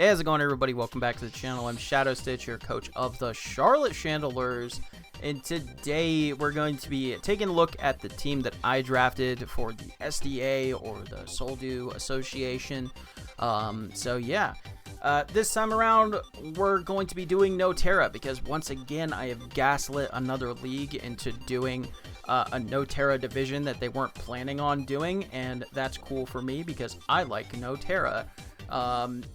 Hey, how's it going, everybody? Welcome back to the channel. I'm Shadow Stitch, your coach of the Charlotte Chandelures, and today we're going to be taking a look at the team that I drafted for the SDA, or the Soldew Association. This time around we're going to be doing no Terra, because once again I have gaslit another league into doing a no Terra division that they weren't planning on doing, and that's cool for me because I like no Terra.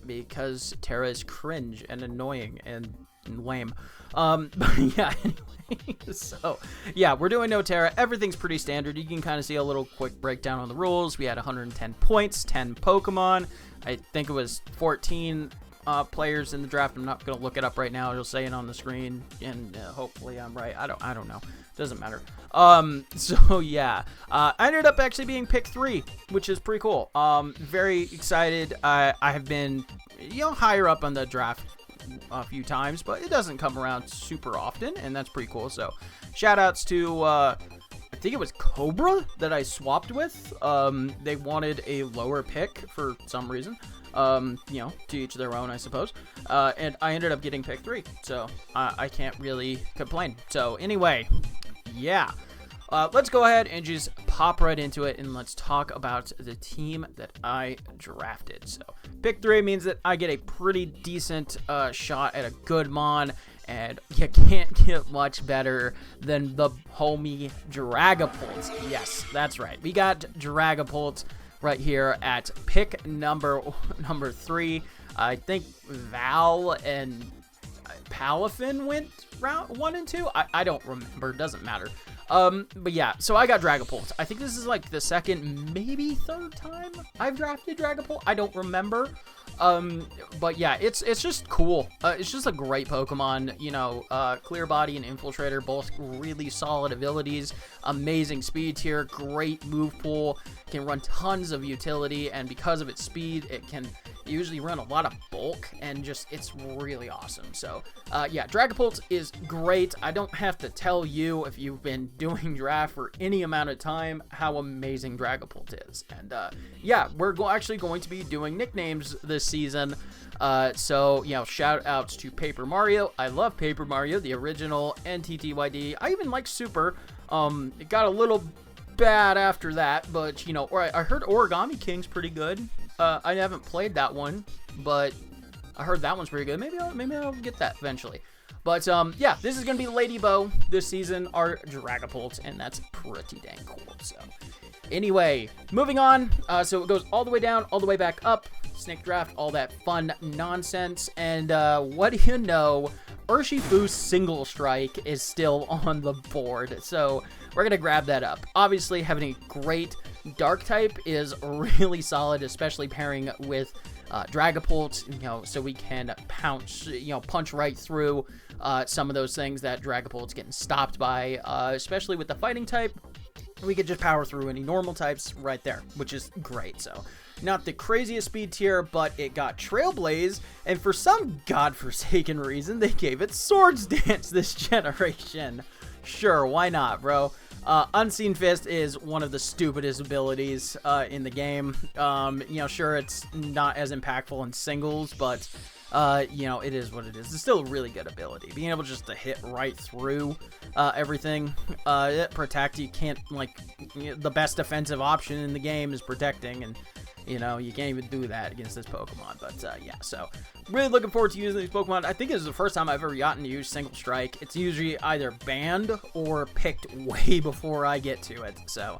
Because Terra is cringe and annoying and lame. But yeah, anyway, so yeah, we're doing no Terra. Everything's pretty standard. You can kind of see a little quick breakdown on the rules. We had 110 points, 10 Pokemon. I think it was 14 players in the draft. I'm not gonna look it up right now. It'll say it on the screen, and hopefully I'm right. I don't know. Doesn't matter. So yeah, I ended up actually being pick 3, which is pretty cool. Very excited. I have been, higher up on the draft a few times, but it doesn't come around super often, and that's pretty cool. So shout outs to, I think it was Cobra that I swapped with. They wanted a lower pick for some reason. To each their own, I suppose. And I ended up getting pick 3, so I can't really complain. So anyway, yeah, let's go ahead and just pop right into it, and let's talk about the team that I drafted. So pick 3 means that I get a pretty decent shot at a good mon, and you can't get much better than the homie Dragapult. Yes, that's right. We got Dragapult right here at pick number 3. I think Val and Palafin went round 1 and 2. I don't remember. Doesn't matter. But yeah, so I got Dragapult. I think this is like the second, maybe third time I've drafted Dragapult. I don't remember. But yeah, it's just cool. It's just a great Pokemon. Clear Body and Infiltrator, both really solid abilities. Amazing speed tier, great move pool, can run tons of utility, and because of its speed, it can usually run a lot of bulk, and just it's really awesome. So yeah, Dragapult is great. I don't have to tell you, if you've been doing draft for any amount of time, how amazing Dragapult is. And yeah, we're actually going to be doing nicknames this season. So shout outs to Paper Mario. I love Paper Mario, the original, and TTYD. I even like Super. It got a little bad after that, but I heard Origami King's pretty good. I haven't played that one, but I heard that one's pretty good. Maybe I'll get that eventually. But yeah, this is gonna be Lady Bow this season, our Dragapult, and that's pretty dang cool. So anyway, moving on. So it goes all the way down, all the way back up. Snake draft, all that fun nonsense, and what do you know? Urshifu's Single Strike is still on the board, so we're gonna grab that up. Obviously, having a great Dark type is really solid, especially pairing with Dragapult, so we can punch right through some of those things that Dragapult's getting stopped by, especially with the fighting type. We could just power through any normal types right there, which is great. So not the craziest speed tier, but it got Trailblaze, and for some godforsaken reason, they gave it Swords Dance this generation. Sure, why not, bro? Unseen Fist is one of the stupidest abilities in the game. Sure, it's not as impactful in singles, but it is what it is. It's still a really good ability. Being able just to hit right through everything. Protect, you can't, the best defensive option in the game is protecting, and you can't even do that against this Pokemon. But yeah, so really looking forward to using these Pokemon. I think this is the first time I've ever gotten to use Single Strike. It's usually either banned or picked way before I get to it. So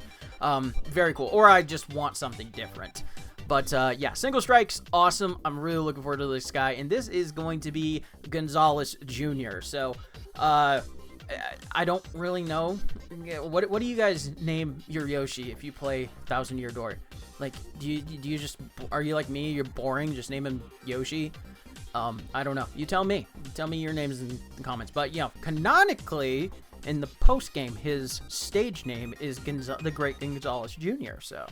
very cool. Or I just want something different. But yeah, Single Strike's awesome. I'm really looking forward to this guy. And this is going to be Gonzalez Jr. So I don't really know. What do you guys name your Yoshi if you play Thousand Year Door? Do you just, are you like me? You're boring. Just name him Yoshi. I don't know. You tell me. Tell me your names in the comments. But canonically in the post game, his stage name is the Great Gonzalez Jr. So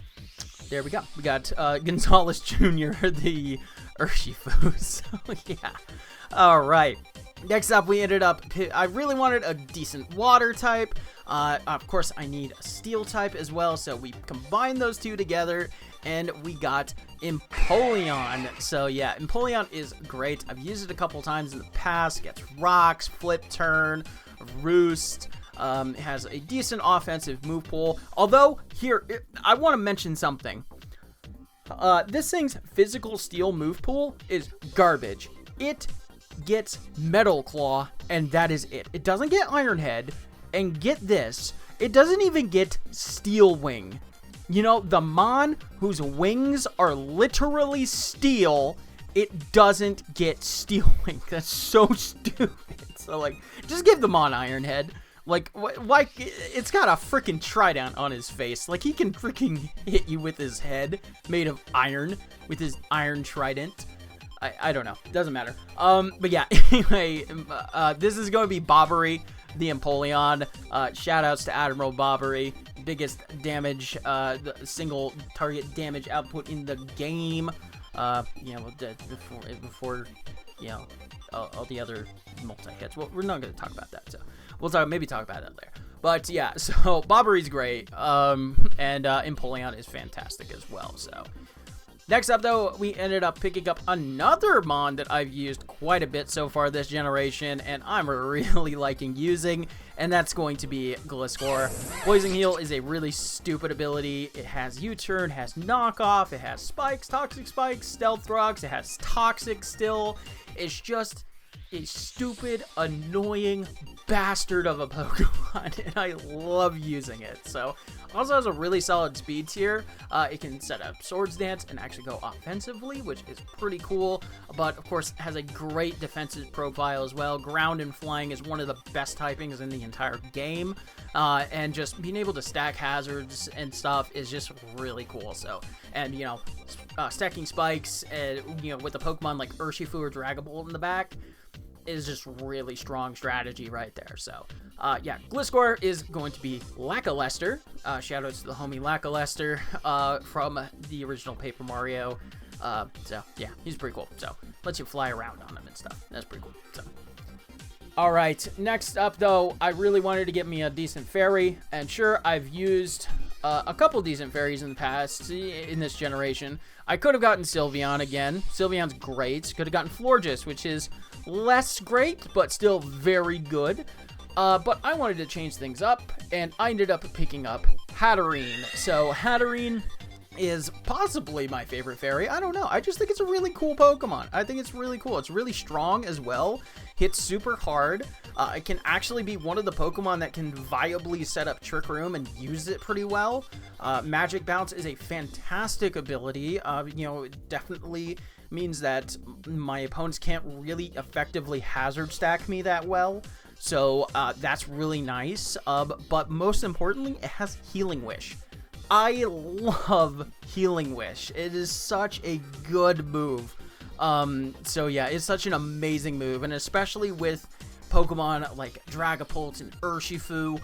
there we go. We got Gonzalez Jr. the Urshifu. So yeah. All right. Next up, we ended up, I really wanted a decent water type. Of course, I need a steel type as well, so we combined those two together, and we got Empoleon. So yeah, Empoleon is great. I've used it a couple times in the past. It gets rocks, flip turn, roost. It has a decent offensive move pool. Although, here, I want to mention something. This thing's physical steel move pool is garbage. It gets Metal Claw, and that is it. It doesn't get Iron Head, and get this, it doesn't even get Steel Wing. You know, the Mon whose wings are literally steel, it doesn't get Steel Wing. That's so stupid. So, like, just give the Mon Iron Head. Like, why? It's got a freaking trident on his face. Like, he can freaking hit you with his head made of iron, with his iron trident. I don't know. Doesn't matter. But yeah, anyway, this is going to be Bobbery, the Empoleon. Shoutouts to Admiral Bobbery. Biggest damage, the single target damage output in the game. You know, before you know, all the other multi-hits. Well, we're not going to talk about that, so we'll maybe talk about that later. But yeah, so Bobbery's great, and Empoleon is fantastic as well, so. Next up, though, we ended up picking up another Mon that I've used quite a bit so far this generation, and I'm really liking using, and that's going to be Gliscor. Poison Heal is a really stupid ability. It has U-Turn, has Knockoff, it has Spikes, Toxic Spikes, Stealth Rocks, it has Toxic still. It's just a stupid, annoying bastard of a Pokemon, and I love using it. So, also has a really solid speed tier. It can set up Swords Dance and actually go offensively, which is pretty cool, but of course has a great defensive profile as well. Ground and Flying is one of the best typings in the entire game, and just being able to stack hazards and stuff is just really cool. So, and you know, stacking spikes, you know, with a Pokemon like Urshifu or Dragapult in the back, is just really strong strategy right there. So, yeah, Gliscor is going to be Lackluster. Shoutouts to the homie Lackluster from the original Paper Mario. So, yeah, he's pretty cool. So, lets you fly around on him and stuff. That's pretty cool. So, all right, next up, though, I really wanted to get me a decent fairy. And sure, I've used a couple decent fairies in the past in this generation. I could have gotten Sylveon again. Sylveon's great. Could have gotten Florges, which is less great, but still very good. But I wanted to change things up, and I ended up picking up Hatterene. So Hatterene is possibly my favorite fairy. I don't know. I just think it's a really cool Pokemon. I think it's really cool. It's really strong as well. Hits super hard. It can actually be one of the Pokemon that can viably set up Trick Room and use it pretty well. Magic Bounce is a fantastic ability. You know, it definitely means that my opponents can't really effectively hazard stack me that well. So that's really nice. But most importantly, it has Healing Wish. I love Healing Wish. It is such a good move. So yeah, it's such an amazing move, and especially with Pokemon like Dragapult and Urshifu,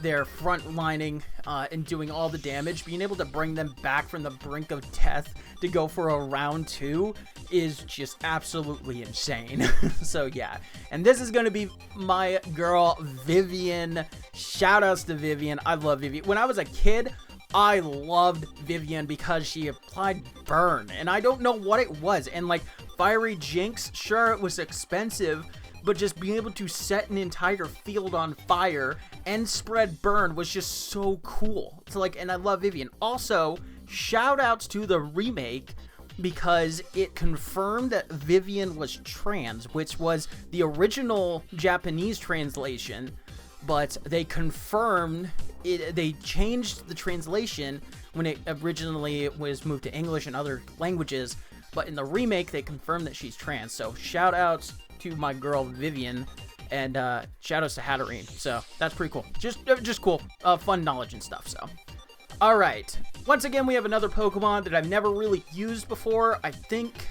they're frontlining and doing all the damage. Being able to bring them back from the brink of death to go for a round 2 is just absolutely insane. So yeah, and this is going to be my girl Vivian. Shoutouts to Vivian. I love Vivian. When I was a kid, I loved Vivian because she applied burn, and I don't know what it was. And like Fiery Jinx, sure, it was expensive, but just being able to set an entire field on fire and spread burn was just so cool. So like, and I love Vivian. Also, shout outs to the remake, because it confirmed that Vivian was trans, which was the original Japanese translation, but they confirmed it. They changed the translation when it originally was moved to English and other languages, but in the remake they confirmed that she's trans. So shout outs to my girl Vivian, and shout outs to Hatterene. So that's pretty cool. Just cool, fun knowledge and stuff. So all right, once again we have another Pokemon that I've never really used before, I think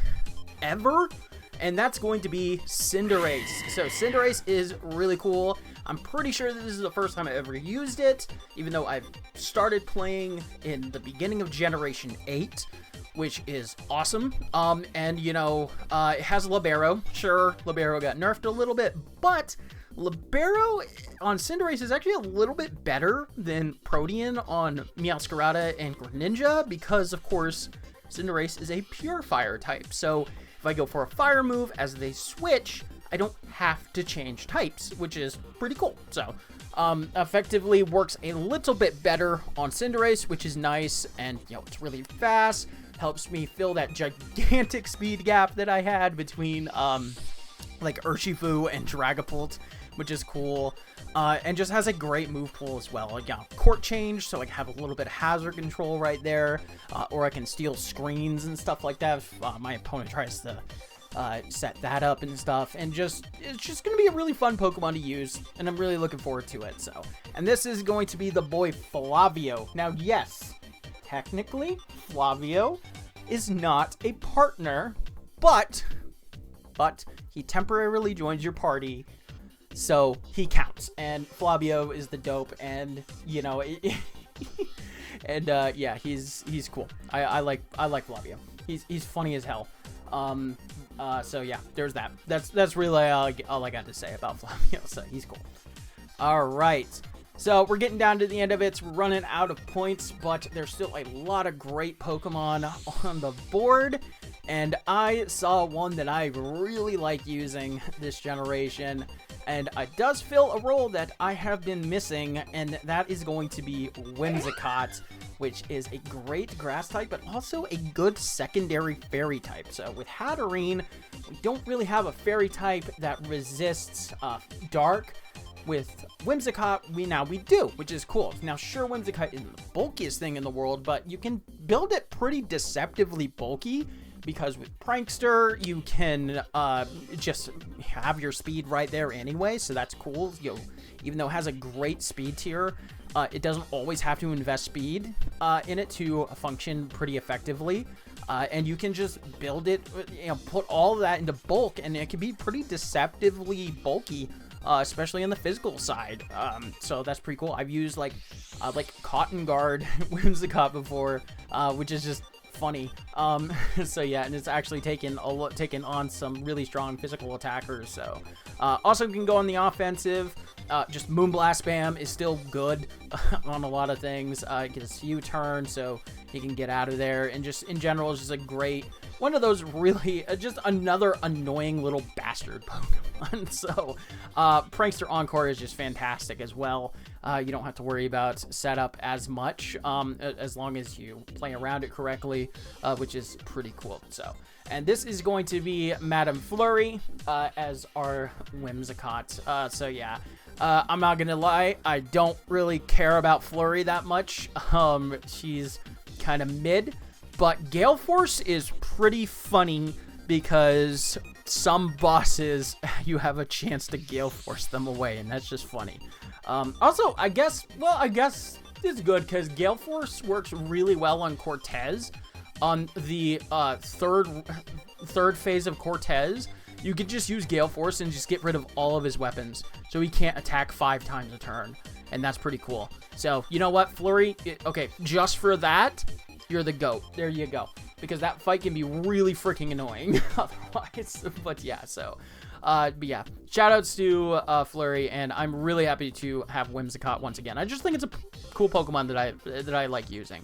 ever, and that's going to be Cinderace. So Cinderace is really cool. I'm pretty sure that this is the first time I ever used it, even though I've started playing in the beginning of Generation 8. which is awesome. And you know, it has Libero. Sure, Libero got nerfed a little bit, but Libero on Cinderace is actually a little bit better than Protean on Meowscarada and Greninja because, of course, Cinderace is a pure fire type. So if I go for a fire move as they switch, I don't have to change types, which is pretty cool. So effectively works a little bit better on Cinderace, which is nice. And, you know, it's really fast. Helps me fill that gigantic speed gap that I had between like Urshifu and Dragapult, which is cool. And just has a great move pool as well. Like, yeah, court change, so I have a little bit of hazard control right there. Or I can steal screens and stuff like that if my opponent tries to set that up and stuff. And just, it's just going to be a really fun Pokemon to use, and I'm really looking forward to it. So, and this is going to be the boy Flavio. Now, yes, technically, Flavio is not a partner, but he temporarily joins your party, so he counts. And Flavio is the dope, and you know, and yeah, he's cool. I like Flavio. He's funny as hell. So yeah, there's that. That's really all I got to say about Flavio. So he's cool. All right. So we're getting down to the end of it. We're running out of points, but there's still a lot of great Pokemon on the board. And I saw one that I really like using this generation. And it does fill a role that I have been missing, and that is going to be Whimsicott, which is a great grass type, but also a good secondary fairy type. So with Hatterene, we don't really have a fairy type that resists dark. With Whimsicott, we do, which is cool. Now, sure, Whimsicott isn't the bulkiest thing in the world, but you can build it pretty deceptively bulky, because with Prankster, you can just have your speed right there anyway, so that's cool. You know, even though it has a great speed tier, it doesn't always have to invest speed in it to function pretty effectively. And you can just build it, you know, put all of that into bulk, and it can be pretty deceptively bulky. Especially on the physical side. So that's pretty cool. I've used like Cotton Guard Whimsicott before, which is just funny. So yeah, and it's actually taken on some really strong physical attackers. So also can go on the offensive. Just Moonblast Spam is still good on a lot of things. It gets U-turn, so you can get out of there. And just in general, it's just a great one of those really just another annoying little bastard Pokemon. So Prankster Encore is just fantastic as well. You don't have to worry about setup as much as long as you play around it correctly, which is pretty cool. So, and this is going to be Madame Flurry as our Whimsicott. So yeah. I'm not gonna lie, I don't really care about Flurry that much. She's kind of mid, but Gale Force is pretty funny because some bosses you have a chance to Gale Force them away, and that's just funny. Also, I guess it's good because Gale Force works really well on Cortez. On the third phase of Cortez, you could just use Gale Force and just get rid of all of his weapons, so he can't attack 5 times a turn, and that's pretty cool. So, you know what, Flurry, okay, just for that, you're the GOAT. There you go. Because that fight can be really freaking annoying otherwise. But yeah, so, but yeah, shoutouts to Flurry, and I'm really happy to have Whimsicott once again. I just think it's a cool Pokemon that I like using.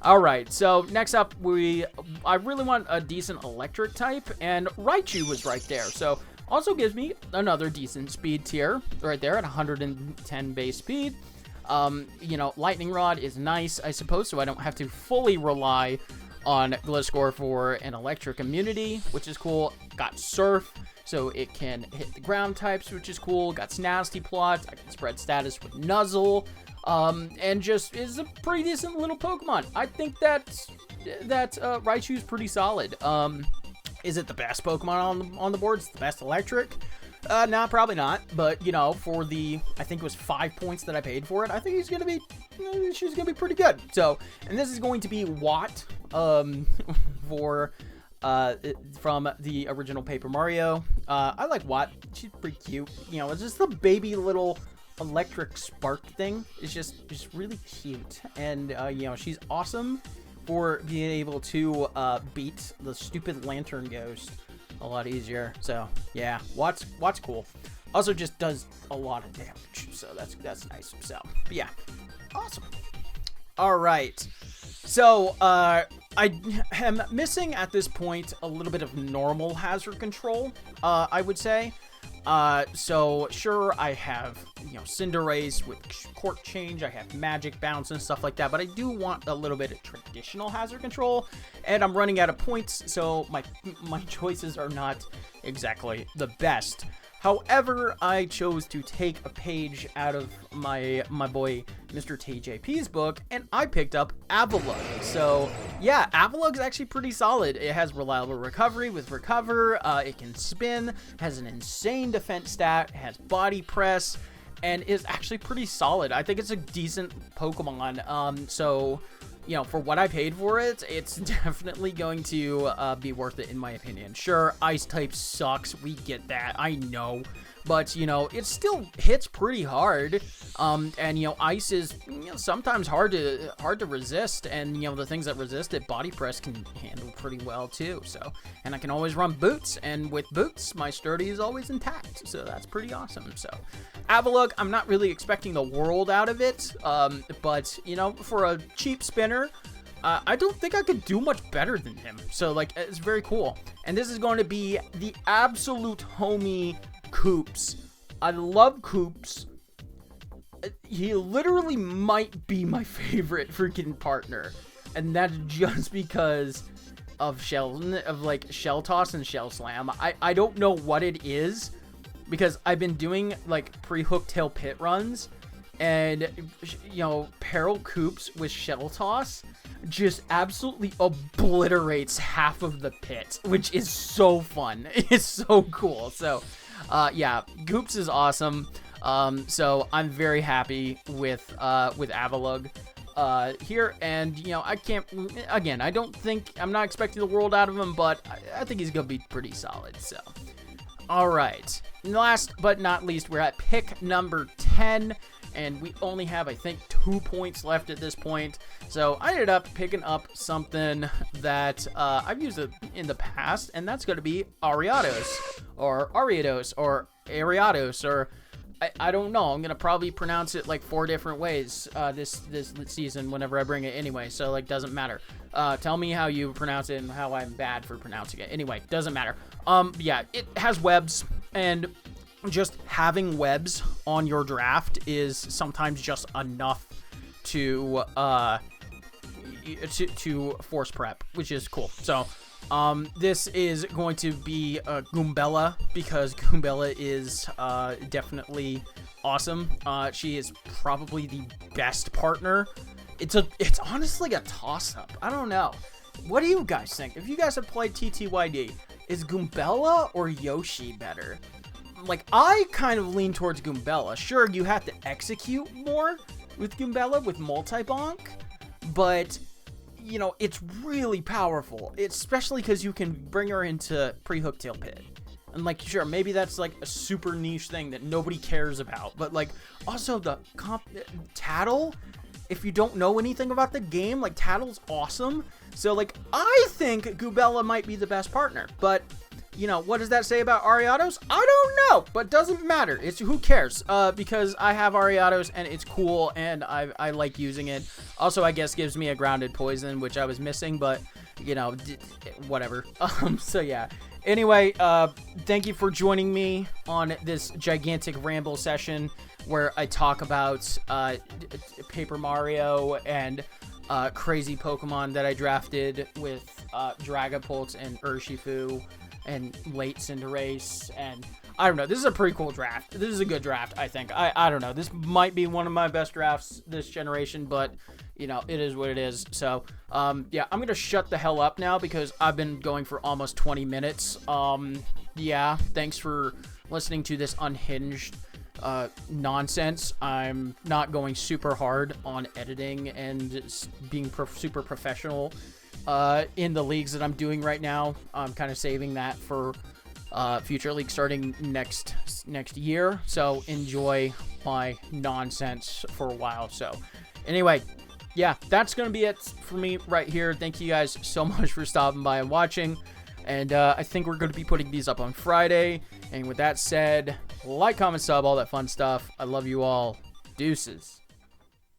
All right, so next up, I really want a decent electric type, and Raichu was right there. So also gives me another decent speed tier right there at 110 base speed. You know, Lightning Rod is nice, I suppose, so I don't have to fully rely on Gliscor for an electric immunity, which is cool. Got Surf, so it can hit the ground types, which is cool. Got Snasty Plot, I can spread status with Nuzzle. And just is a pretty decent little Pokemon. I think that Raichu is pretty solid. Is it the best Pokemon on the board? It's the best electric? Nah, probably not. But, you know, for the, I think it was 5 points that I paid for it, I think she's gonna be pretty good. So, and this is going to be Watt, for, from the original Paper Mario. I like Watt. She's pretty cute. You know, it's just the baby little electric spark thing. It's just really cute. And, you know, she's awesome for being able to beat the stupid Lantern Ghost a lot easier. So yeah, Watt's cool. Also just does a lot of damage, so that's nice. So but yeah, awesome. All right, so I am missing at this point a little bit of normal hazard control, I would say. So sure, I have, Cinderace with Court Change, I have Magic Bounce and stuff like that, but I do want a little bit of traditional hazard control, and I'm running out of points, so my choices are not exactly the best. However, I chose to take a page out of my boy Mr. TJP's book, and I picked up Avalugg. So yeah, Avalugg's actually pretty solid. It has reliable recovery with Recover, it can spin, has an insane defense stat, it has body press, and is actually pretty solid. I think it's a decent Pokemon. So for what I paid for it, it's definitely going to be worth it in my opinion. Sure, Ice type sucks. We get that. I know. But, it still hits pretty hard. And, Ice is, sometimes hard to resist. And, the things that resist it, Body Press can handle pretty well too. So, and I can always run Boots. And with Boots, my Sturdy is always intact. So that's pretty awesome. So, Avalugg, I'm not really expecting the world out of it. But, for a cheap spinner, I don't think I could do much better than him. So, it's very cool. And this is going to be the absolute homie Koops. I love Koops. He literally might be my favorite freaking partner. And that's just because of Shell Toss and Shell Slam. I don't know what it is, because I've been doing, pre-hook tail pit runs. And, Peril Koops with Shell Toss just absolutely obliterates half of the pit, which is so fun. It's so cool. So, yeah, Koops is awesome. So I'm very happy with Avalugg here, and I'm not expecting the world out of him, but I think he's gonna be pretty solid. So, all right, last but not least, we're at pick number 10. And we only have, I think, 2 points left at this point. So I ended up picking up something that I've used it in the past, and that's going to be Ariados, or I don't know. I'm going to probably pronounce it 4 different ways this season whenever I bring it anyway. So, doesn't matter. Tell me how you pronounce it and how I'm bad for pronouncing it. Anyway, doesn't matter. Yeah, it has webs, and just having webs on your draft is sometimes just enough to force prep, which is cool. So this is going to be Goombella, because Goombella is definitely awesome. She is probably the best partner. It's honestly a toss-up. I don't know. What do you guys think? If you guys have played TTYD, is Goombella or Yoshi better? I kind of lean towards Goombella. Sure, you have to execute more with Goombella with multi-bonk, but, it's really powerful, especially because you can bring her into pre-hook tail pit. And, sure, maybe that's, a super niche thing that nobody cares about, but, also the Tattle, if you don't know anything about the game, Tattle's awesome. So, I think Goombella might be the best partner, but what does that say about Ariados? I don't know, but doesn't matter. It's who cares? Because I have Ariados and it's cool, and I like using it. Also, I guess gives me a grounded poison, which I was missing, but whatever. So yeah. Anyway, thank you for joining me on this gigantic ramble session where I talk about Paper Mario and crazy Pokemon that I drafted with Dragapult and Urshifu and late Cinderace, and I don't know. This is a pretty cool draft. This is a good draft, I think. I don't know. This might be one of my best drafts this generation, but, it is what it is. So, yeah, I'm going to shut the hell up now because I've been going for almost 20 minutes. Yeah, thanks for listening to this unhinged nonsense. I'm not going super hard on editing and being super professional in the leagues that I'm doing right now. I'm kind of saving that for future leagues starting next year. So enjoy my nonsense for a while. So anyway, yeah, that's going to be it for me right here. Thank you guys so much for stopping by and watching. And I think we're going to be putting these up on Friday. And with that said, like, comment, sub, all that fun stuff. I love you all. Deuces.